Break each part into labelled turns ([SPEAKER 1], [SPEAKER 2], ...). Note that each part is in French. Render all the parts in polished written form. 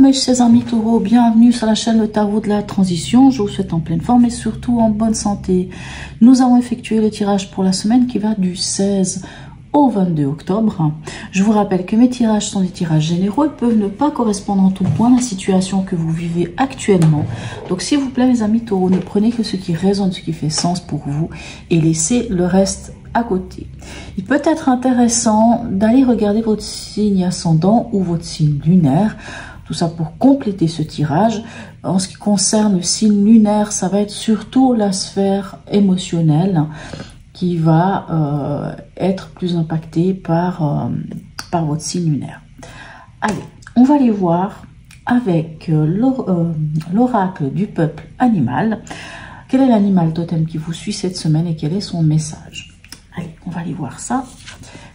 [SPEAKER 1] mes chers amis taureaux, bienvenue sur la chaîne Le Tarot de la Transition. Je vous souhaite en pleine forme et surtout en bonne santé. Nous avons effectué le tirage pour la semaine qui va du 16 au 22 octobre. Je vous rappelle que mes tirages sont des tirages généraux. Ils peuvent ne pas correspondre en tout point à la situation que vous vivez actuellement. Donc s'il vous plaît mes amis taureaux, ne prenez que ce qui résonne, ce qui fait sens pour vous et laissez le reste à côté. Il peut être intéressant d'aller regarder votre signe ascendant ou votre signe lunaire. Tout ça pour compléter ce tirage. En ce qui concerne le signe lunaire, ça va être surtout la sphère émotionnelle qui va être plus impactée par votre signe lunaire. Allez, on va aller voir avec l'oracle du peuple animal. Quel est l'animal totem qui vous suit cette semaine et quel est son message? Allez, on va aller voir ça.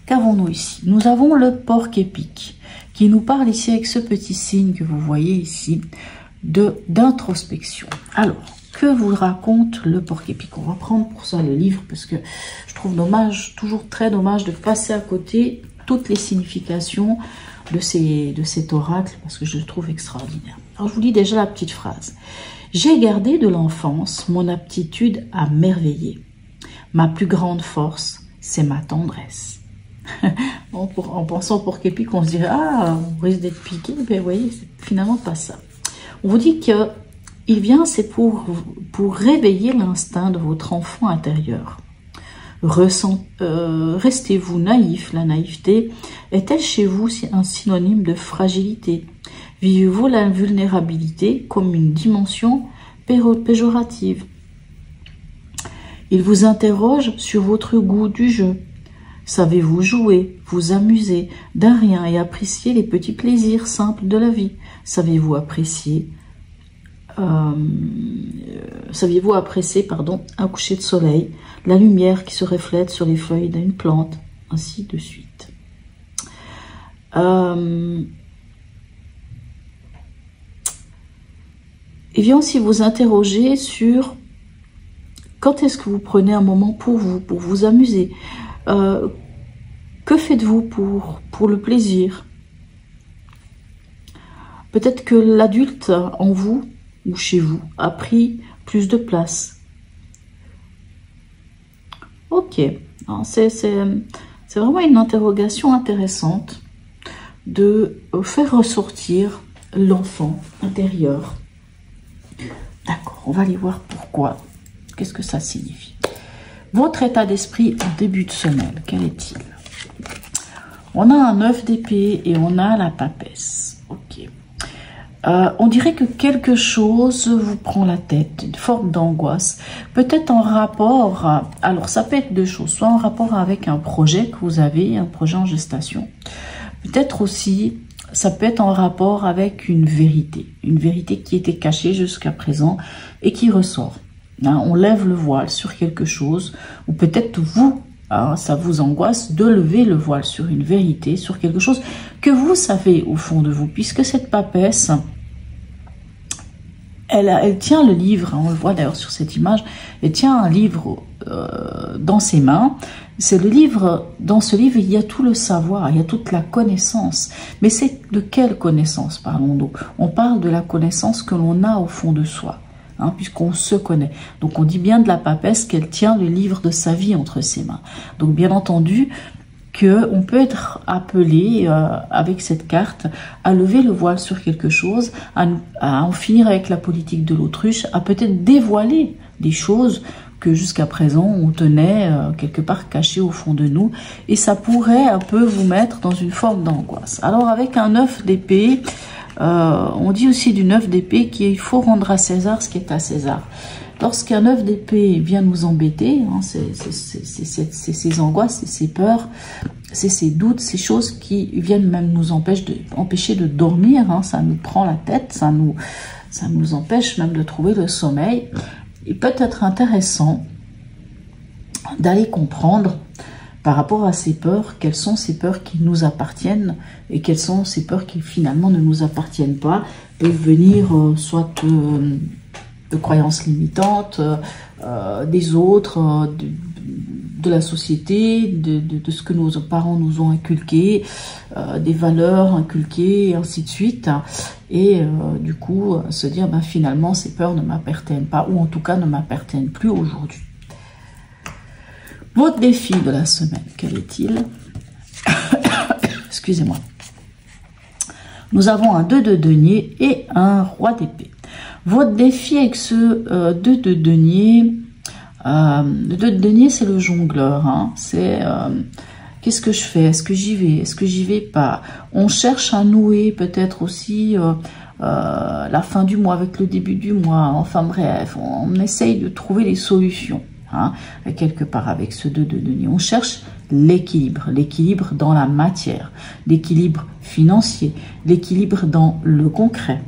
[SPEAKER 1] Qu'avons-nous ici? Nous avons le porc-épic qui nous parle ici avec ce petit signe que vous voyez ici d'introspection. Alors, que vous raconte le porc-épic? On va prendre pour ça le livre parce que je trouve dommage, toujours très dommage de passer à côté toutes les significations de cet oracle parce que je le trouve extraordinaire. Alors, je vous lis déjà la petite phrase. J'ai gardé de l'enfance mon aptitude à merveiller. Ma plus grande force, c'est ma tendresse. En pensant au porc-épic, on se dirait, ah, on risque d'être piqué, mais vous voyez, c'est finalement pas ça. On vous dit que il vient, c'est pour réveiller l'instinct de votre enfant intérieur. Restez-vous naïf. La naïveté est-elle chez vous un synonyme de fragilité? Vivez-vous la vulnérabilité comme une dimension péjorative? Il vous interroge sur votre goût du jeu. Savez-vous jouer, vous amuser d'un rien et apprécier les petits plaisirs simples de la vie? Saviez-vous apprécier un coucher de soleil, la lumière qui se reflète sur les feuilles d'une plante, ainsi de suite. Il vient aussi vous interroger sur quand est-ce que vous prenez un moment pour vous amuser. Que faites-vous pour le plaisir? Peut-être que l'adulte en vous ou chez vous a pris plus de place. Ok, c'est vraiment une interrogation intéressante de faire ressortir l'enfant intérieur. D'accord, on va aller voir pourquoi. Qu'est-ce que ça signifie? Votre état d'esprit en début de semaine, quel est-il? On a un 9 d'épée et on a la papesse. Ok. On dirait que quelque chose vous prend la tête, une forme d'angoisse. Peut-être en rapport, alors ça peut être deux choses, soit en rapport avec un projet que vous avez, un projet en gestation. Peut-être aussi, ça peut être en rapport avec une vérité qui était cachée jusqu'à présent et qui ressort. On lève le voile sur quelque chose, ou peut-être vous, ça vous angoisse de lever le voile sur une vérité, sur quelque chose que vous savez au fond de vous, puisque cette papesse, elle tient le livre, on le voit d'ailleurs sur cette image, elle tient un livre dans ses mains. C'est le livre, dans ce livre, il y a tout le savoir, il y a toute la connaissance. Mais c'est de quelle connaissance parlons donc? On parle de la connaissance que l'on a au fond de soi. Puisqu'on se connaît. Donc on dit bien de la papesse qu'elle tient le livre de sa vie entre ses mains. Donc bien entendu qu'on peut être appelé avec cette carte à lever le voile sur quelque chose, à en finir avec la politique de l'autruche, à peut-être dévoiler des choses que jusqu'à présent on tenait quelque part cachées au fond de nous, et ça pourrait un peu vous mettre dans une forme d'angoisse. Alors avec un 9 d'épée, on dit aussi du 9 d'épée qu'il faut rendre à César ce qui est à César. Lorsqu'un 9 d'épée vient nous embêter, c'est ces angoisses, c'est ces peurs, c'est ces doutes, ces choses qui viennent même nous empêcher de dormir, ça nous prend la tête, ça nous empêche même de trouver le sommeil. Il peut être intéressant d'aller comprendre par rapport à ces peurs, quelles sont ces peurs qui nous appartiennent et quelles sont ces peurs qui finalement ne nous appartiennent pas, peuvent venir soit de croyances limitantes, des autres, de la société, de ce que nos parents nous ont inculqué, des valeurs inculquées, et ainsi de suite. Et du coup, se dire, ben, finalement, ces peurs ne m'appartiennent pas, ou en tout cas ne m'appartiennent plus aujourd'hui. Votre défi de la semaine, quel est-il? Excusez-moi. Nous avons un 2 de denier et un roi d'épée. Votre défi avec ce 2 de denier, le 2 de denier, c'est le jongleur. Hein. C'est qu'est-ce que je fais? Est-ce que j'y vais? Est-ce que j'y vais pas? On cherche à nouer peut-être aussi la fin du mois avec le début du mois. Enfin bref, on essaye de trouver les solutions. Hein, quelque part avec ce 2 de denier. On cherche l'équilibre dans la matière, l'équilibre financier, l'équilibre dans le concret.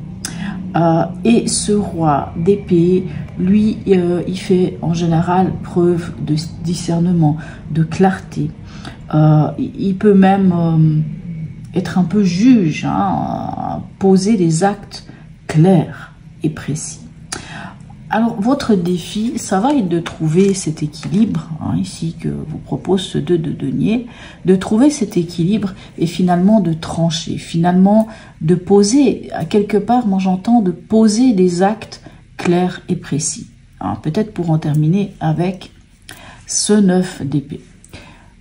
[SPEAKER 1] Et ce roi d'épée, lui, il fait en général preuve de discernement, de clarté. Il peut même être un peu juge, hein, poser des actes clairs et précis. Alors, votre défi, ça va être de trouver cet équilibre, hein, ici que vous propose ce 2 de denier, de trouver cet équilibre et finalement de trancher, finalement de poser, à quelque part, moi j'entends, de poser des actes clairs et précis. Hein, peut-être pour en terminer avec ce 9 d'épée.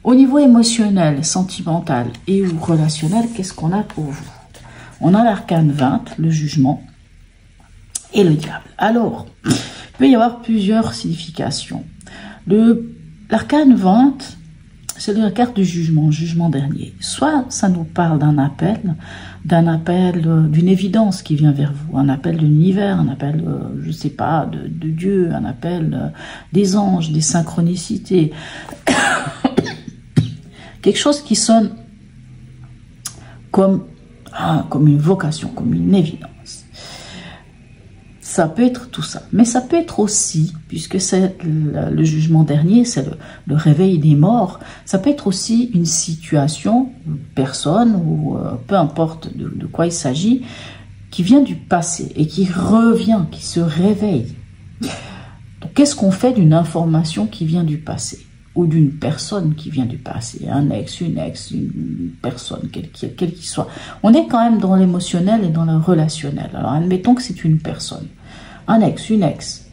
[SPEAKER 1] Au niveau émotionnel, sentimental et ou relationnel, qu'est-ce qu'on a pour vous? On a l'arcane 20, le jugement, et le diable. Alors, il peut y avoir plusieurs significations. L'arcane 20, c'est la carte du jugement dernier. Soit ça nous parle d'un appel, d'une évidence qui vient vers vous, un appel de l'univers, un appel, je ne sais pas, de Dieu, un appel des anges, des synchronicités. Quelque chose qui sonne comme une vocation, comme une évidence. Ça peut être tout ça, mais ça peut être aussi, puisque c'est le jugement dernier, c'est le réveil des morts, ça peut être aussi une situation, une personne, ou peu importe de quoi il s'agit, qui vient du passé et qui revient, qui se réveille. Donc, qu'est-ce qu'on fait d'une information qui vient du passé? Ou d'une personne qui vient du passé, un ex, une personne, quel qu'il soit. On est quand même dans l'émotionnel et dans le relationnel. Alors, admettons que c'est une personne. Un ex, une ex,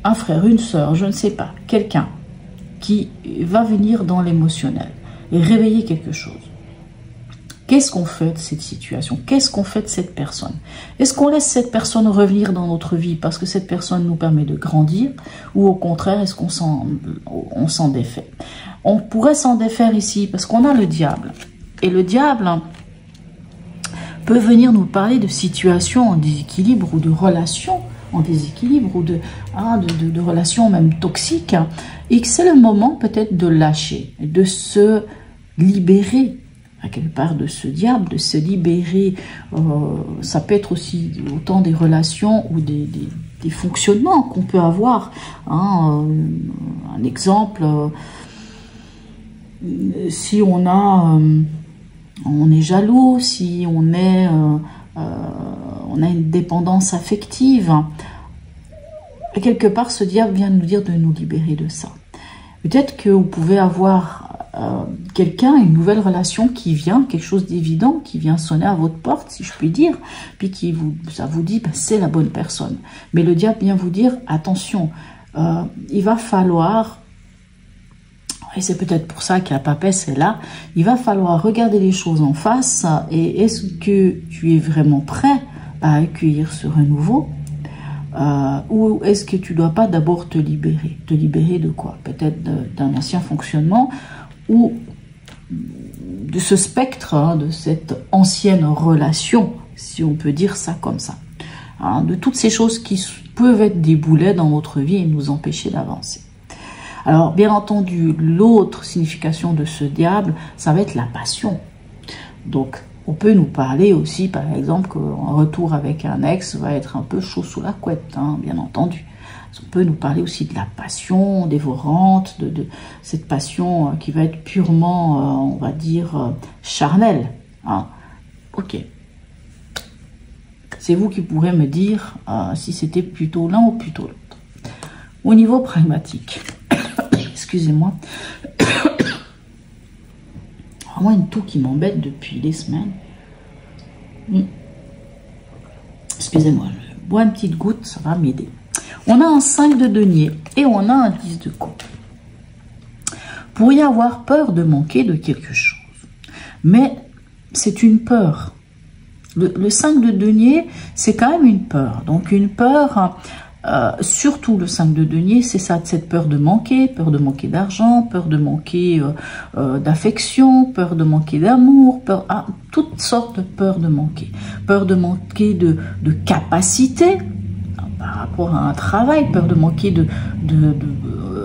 [SPEAKER 1] un frère, une sœur, je ne sais pas, quelqu'un qui va venir dans l'émotionnel et réveiller quelque chose. Qu'est-ce qu'on fait de cette situation? Qu'est-ce qu'on fait de cette personne? Est-ce qu'on laisse cette personne revenir dans notre vie parce que cette personne nous permet de grandir? Ou au contraire, est-ce qu'on s'en défait? On pourrait s'en défaire ici parce qu'on a le diable. Et le diable peut venir nous parler de situations en déséquilibre ou de relations en déséquilibre ou de relations même toxiques. Et que c'est le moment peut-être de lâcher, de se libérer à quelque part de ce diable, de se libérer. Ça peut être aussi autant des relations ou des fonctionnements qu'on peut avoir. Hein. Un exemple, si on est jaloux, si on a une dépendance affective, quelque part ce diable vient nous dire de nous libérer de ça. Peut-être que vous pouvez avoir quelqu'un, une nouvelle relation qui vient, quelque chose d'évident, qui vient sonner à votre porte, si je puis dire, puis ça vous dit, ben, c'est la bonne personne. Mais le diable vient vous dire, attention, il va falloir, et c'est peut-être pour ça que la papesse est là, il va falloir regarder les choses en face, et est-ce que tu es vraiment prêt à accueillir ce renouveau? Ou est-ce que tu ne dois pas d'abord te libérer? Te libérer de quoi? Peut-être d'un ancien fonctionnement ou de ce spectre, hein, de cette ancienne relation, si on peut dire ça comme ça. Hein, de toutes ces choses qui peuvent être des boulets dans notre vie et nous empêcher d'avancer. Alors, bien entendu, l'autre signification de ce diable, ça va être la passion. Donc, on peut nous parler aussi, par exemple, qu'un retour avec un ex va être un peu chaud sous la couette, hein, bien entendu. On peut nous parler aussi de la passion dévorante, de cette passion qui va être purement, on va dire, charnelle. Hein. Ok. C'est vous qui pourrez me dire si c'était plutôt l'un ou plutôt l'autre. Au niveau pragmatique, excusez-moi. Vraiment une toux qui m'embête depuis des semaines. Excusez-moi, je bois une petite goutte, ça va m'aider. On a un 5 de denier et on a un 10 de coupe. Vous pourriez avoir peur de manquer de quelque chose. Mais c'est une peur. Le 5 de denier, c'est quand même une peur. Donc une peur, surtout le 5 de denier, c'est ça, cette peur de manquer d'argent, peur de manquer d'affection, peur de manquer d'amour, toutes sortes de peurs de manquer. Peur de manquer de capacité par rapport à un travail, peur de manquer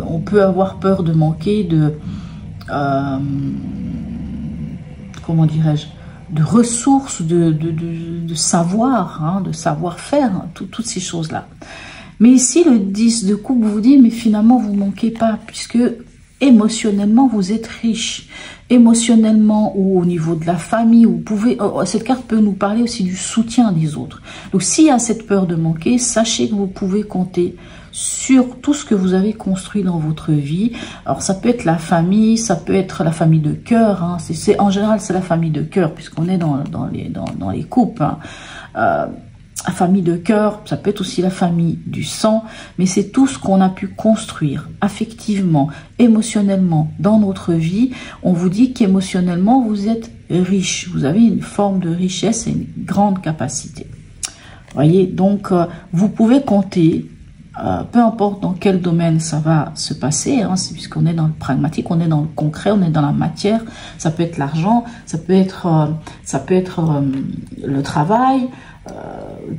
[SPEAKER 1] on peut avoir peur de manquer de comment dirais-je, de ressources, de savoir, hein, de savoir-faire, hein, toutes ces choses-là. Mais ici, le 10 de coupe vous dit, mais finalement, vous ne manquez pas, puisque émotionnellement, vous êtes riche. Émotionnellement ou au niveau de la famille, vous pouvez, cette carte peut nous parler aussi du soutien des autres. Donc, s'il y a cette peur de manquer, sachez que vous pouvez compter sur tout ce que vous avez construit dans votre vie. Alors, ça peut être la famille, ça peut être la famille de cœur. Hein. En général, c'est la famille de cœur, puisqu'on est dans les couples. Hein. La famille de cœur, ça peut être aussi la famille du sang, mais c'est tout ce qu'on a pu construire affectivement, émotionnellement dans notre vie. On vous dit qu'émotionnellement, vous êtes riche. Vous avez une forme de richesse et une grande capacité. Voyez, donc, vous pouvez compter. Peu importe dans quel domaine ça va se passer, hein, puisqu'on est dans le pragmatique, on est dans le concret, on est dans la matière. Ça peut être l'argent, ça peut être le travail,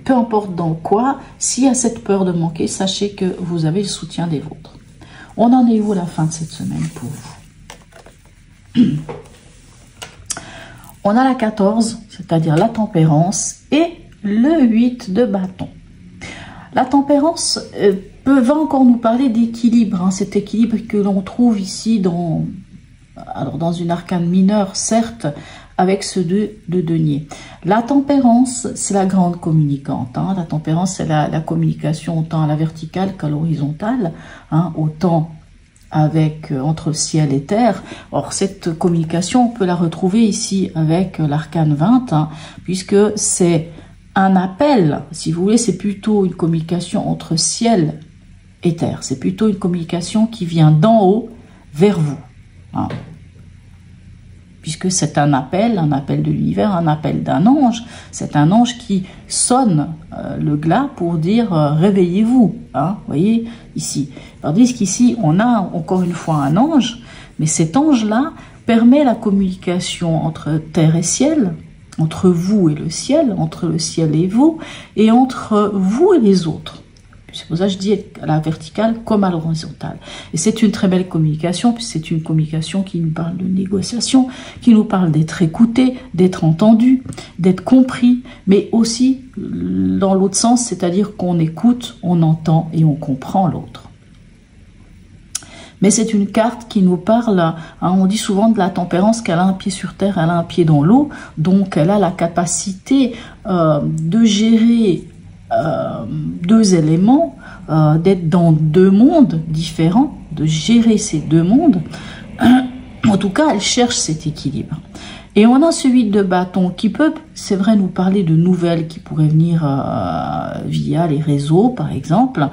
[SPEAKER 1] peu importe dans quoi. S'il y a cette peur de manquer, sachez que vous avez le soutien des vôtres. On en est où à la fin de cette semaine pour vous? On a la 14, c'est-à-dire la tempérance, et le 8 de bâton. La tempérance va encore nous parler d'équilibre, hein, cet équilibre que l'on trouve ici dans une arcane mineure, certes, avec ce 2 de denier. La tempérance, c'est la grande communicante. Hein. La tempérance, c'est la communication autant à la verticale qu'à l'horizontale, hein, autant entre ciel et terre. Or, cette communication, on peut la retrouver ici avec l'arcane 20, hein, puisque c'est un appel, si vous voulez, c'est plutôt une communication entre ciel et terre. C'est plutôt une communication qui vient d'en haut vers vous. Hein. Puisque c'est un appel de l'univers, un appel d'un ange. C'est un ange qui sonne le glas pour dire réveillez-vous. Hein, voyez ici. Tandis qu'ici, on a encore une fois un ange, mais cet ange-là permet la communication entre terre et ciel, entre vous et le ciel, entre le ciel et vous, et entre vous et les autres. C'est pour ça que je dis à la verticale comme à l'horizontale. Et c'est une très belle communication, puis c'est une communication qui nous parle de négociation, qui nous parle d'être écouté, d'être entendu, d'être compris, mais aussi dans l'autre sens, c'est-à-dire qu'on écoute, on entend et on comprend l'autre. Mais c'est une carte qui nous parle, hein, on dit souvent de la tempérance qu'elle a un pied sur terre, elle a un pied dans l'eau, donc elle a la capacité de gérer deux éléments, d'être dans deux mondes différents, de gérer ces deux mondes. En tout cas, elle cherche cet équilibre. Et on a ce 8 de bâton qui peut, c'est vrai, nous parler de nouvelles qui pourraient venir via les réseaux, par exemple.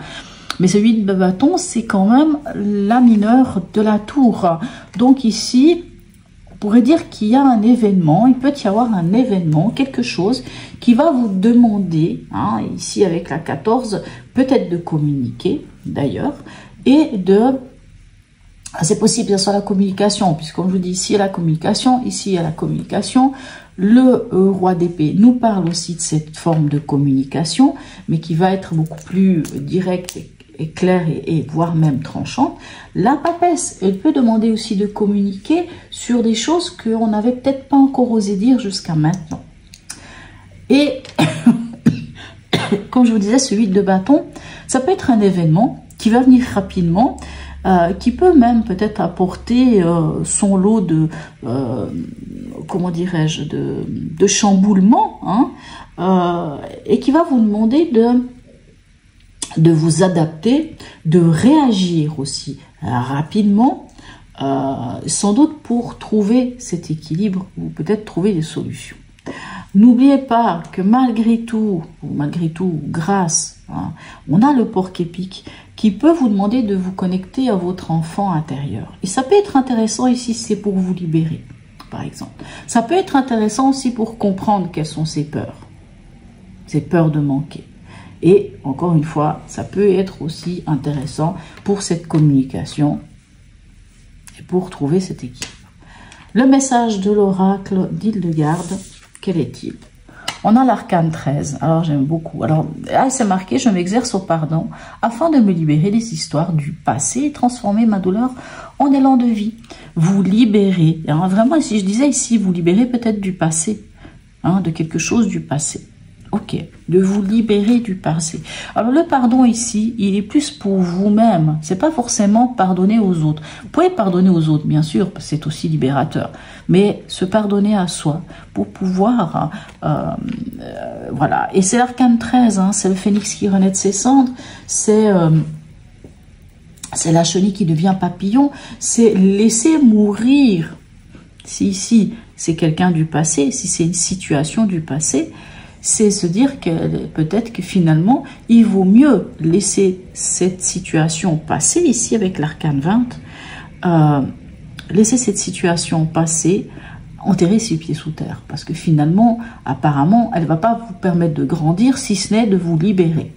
[SPEAKER 1] Mais ce 8 de bâton, c'est quand même la mineure de la tour. Donc ici, on pourrait dire qu'il y a un événement, il peut y avoir un événement, quelque chose qui va vous demander, hein, ici avec la 14, peut-être de communiquer d'ailleurs, et de... C'est possible que ce soit la communication, puisque comme je vous dis, ici il y a la communication, ici il y a la communication. Le roi d'épée nous parle aussi de cette forme de communication, mais qui va être beaucoup plus directe et claire et voire même tranchante. La papesse, elle peut demander aussi de communiquer sur des choses qu'on n'avait peut-être pas encore osé dire jusqu'à maintenant. Et comme je vous disais, ce 8 de bâton, ça peut être un événement qui va venir rapidement, qui peut même peut-être apporter son lot de, comment dirais-je, de chamboulement, hein, et qui va vous demander de vous adapter, de réagir aussi rapidement, sans doute pour trouver cet équilibre ou peut-être trouver des solutions. N'oubliez pas que malgré tout, grâce, on a le porc-épic qui peut vous demander de vous connecter à votre enfant intérieur. Et ça peut être intéressant ici, c'est pour vous libérer, par exemple. Ça peut être intéressant aussi pour comprendre quelles sont ses peurs de manquer. Et encore une fois, ça peut être aussi intéressant pour cette communication et pour trouver cet équilibre. Le message de l'oracle d'Hildegarde, quel est-il? On a l'arcane 13, alors j'aime beaucoup. Alors là, c'est marqué, je m'exerce au pardon afin de me libérer des histoires du passé et transformer ma douleur en élan de vie. Vous libérez, hein, vraiment, si je disais ici, vous libérez peut-être du passé, hein, de quelque chose du passé. Ok, de vous libérer du passé. Alors le pardon ici, il est plus pour vous-même. C'est pas forcément pardonner aux autres. Vous pouvez pardonner aux autres, bien sûr, parce que c'est aussi libérateur. Mais se pardonner à soi pour pouvoir, voilà. Et c'est l'arcane 13, hein, c'est le phénix qui renaît de ses cendres. C'est la chenille qui devient papillon. C'est laisser mourir. Si ici c'est quelqu'un du passé, si c'est une situation du passé, c'est se dire que peut-être que finalement, il vaut mieux laisser cette situation passer, ici avec l'arcane 20, laisser cette situation passer, enterrer ses pieds sous terre. Parce que finalement, apparemment, elle ne va pas vous permettre de grandir, si ce n'est de vous libérer.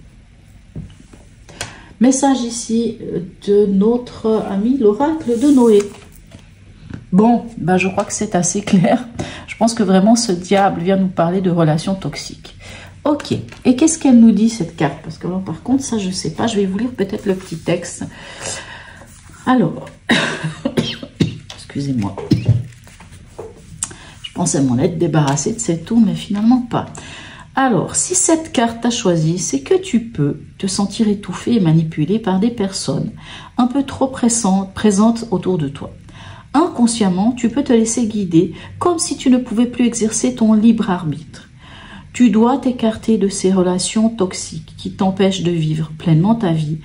[SPEAKER 1] Message ici de notre ami l'oracle de Noé. Bon, ben je crois que c'est assez clair. Je pense que vraiment ce diable vient nous parler de relations toxiques. Ok, et qu'est-ce qu'elle nous dit cette carte? Parce que alors, par contre, ça je ne sais pas, je vais vous lire peut-être le petit texte. Alors, excusez-moi. Je pensais m'en être débarrassée de cette tour, mais finalement pas. Alors, si cette carte t'a choisi, c'est que tu peux te sentir étouffé et manipulé par des personnes un peu trop présentes autour de toi. Inconsciemment, tu peux te laisser guider comme si tu ne pouvais plus exercer ton libre arbitre. Tu dois t'écarter de ces relations toxiques qui t'empêchent de vivre pleinement ta vie.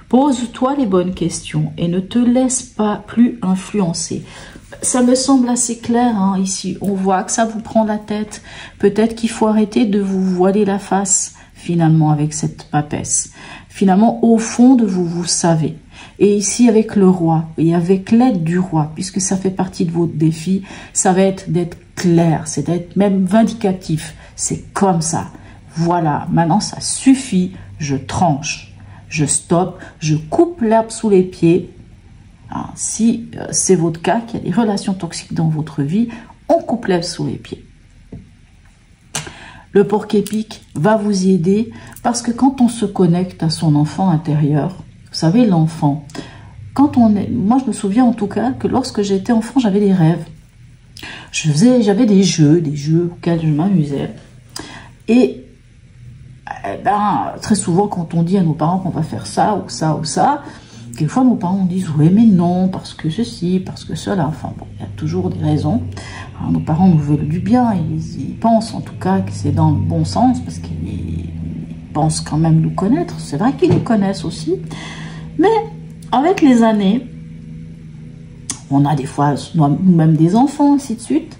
[SPEAKER 1] Pose-toi les bonnes questions et ne te laisse pas plus influencer. Ça me semble assez clair, hein, ici. On voit que ça vous prend la tête. Peut-être qu'il faut arrêter de vous voiler la face, finalement, avec cette papesse. Finalement, au fond de vous, vous savez. Et ici, avec le roi, et avec l'aide du roi, puisque ça fait partie de votre défi, ça va être d'être clair, c'est d'être même vindicatif. C'est comme ça. Voilà, maintenant, ça suffit. Je tranche, je stoppe, je coupe l'herbe sous les pieds. Alors, si c'est votre cas, qu'il y a des relations toxiques dans votre vie, on coupe l'herbe sous les pieds. Le porc-épic va vous y aider parce que quand on se connecte à son enfant intérieur, vous savez, l'enfant, quand on est... Moi, je me souviens en tout cas que lorsque j'étais enfant, j'avais des rêves. J'avais des jeux auxquels je m'amusais. Et très souvent, quand on dit à nos parents qu'on va faire ça ou ça ou ça, quelquefois nos parents disent « oui, mais non, parce que ceci, parce que cela ». Enfin bon, il y a toujours des raisons. Alors, nos parents nous veulent du bien, ils pensent en tout cas que c'est dans le bon sens, parce qu'ils pensent quand même nous connaître. C'est vrai qu'ils nous connaissent aussi. Mais avec les années, on a des fois nous-mêmes des enfants, ainsi de suite.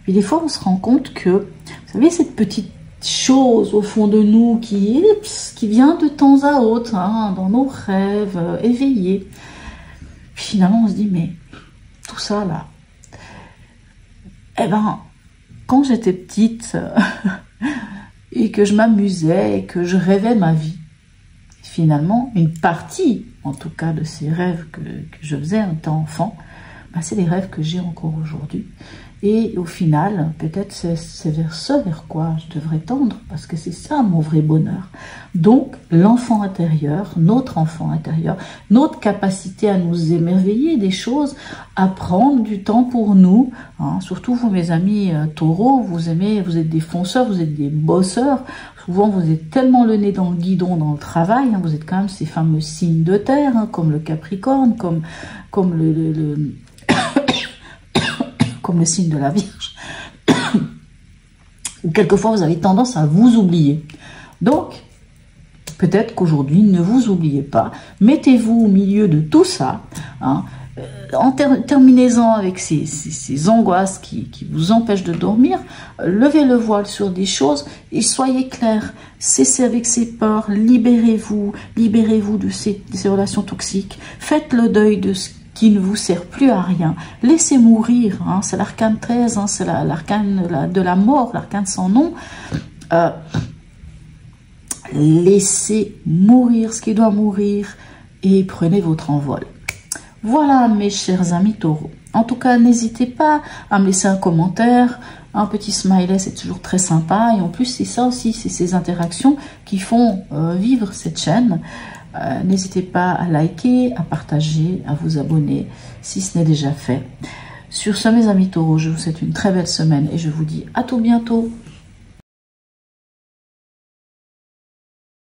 [SPEAKER 1] Puis des fois, on se rend compte que, vous savez, cette petite chose au fond de nous qui vient de temps à autre, hein, dans nos rêves éveillés. Puis finalement, on se dit, mais tout ça là, eh ben, quand j'étais petite et que je m'amusais et que je rêvais ma vie, finalement, une partie, en tout cas, de ces rêves que je faisais en étant enfant, ben, c'est les rêves que j'ai encore aujourd'hui. Et au final, peut-être c'est vers quoi je devrais tendre, parce que c'est ça mon vrai bonheur. Donc, l'enfant intérieur, notre capacité à nous émerveiller des choses, à prendre du temps pour nous, hein, surtout vous mes amis taureaux, vous êtes des fonceurs, vous êtes des bosseurs, souvent vous êtes tellement le nez dans le guidon dans le travail, hein, vous êtes quand même ces fameux signes de terre, hein, comme le Capricorne, comme le signe de la Vierge, où quelquefois vous avez tendance à vous oublier. Donc, peut-être qu'aujourd'hui, ne vous oubliez pas, mettez-vous au milieu de tout ça, hein, terminez-en avec ces angoisses qui vous empêchent de dormir, levez le voile sur des choses et soyez clair, cessez avec ces peurs, libérez-vous de ces relations toxiques, faites le deuil de ce qui ne vous sert plus à rien, laissez mourir, hein, c'est l'arcane 13, hein, c'est l'arcane de la mort, l'arcane sans nom, laissez mourir ce qui doit mourir et prenez votre envol. Voilà mes chers amis taureaux. En tout cas, n'hésitez pas à me laisser un commentaire, un petit smiley, c'est toujours très sympa. Et en plus, c'est ça aussi, c'est ces interactions qui font vivre cette chaîne. N'hésitez pas à liker, à partager, à vous abonner si ce n'est déjà fait. Sur ce, mes amis taureaux, je vous souhaite une très belle semaine et je vous dis à tout bientôt.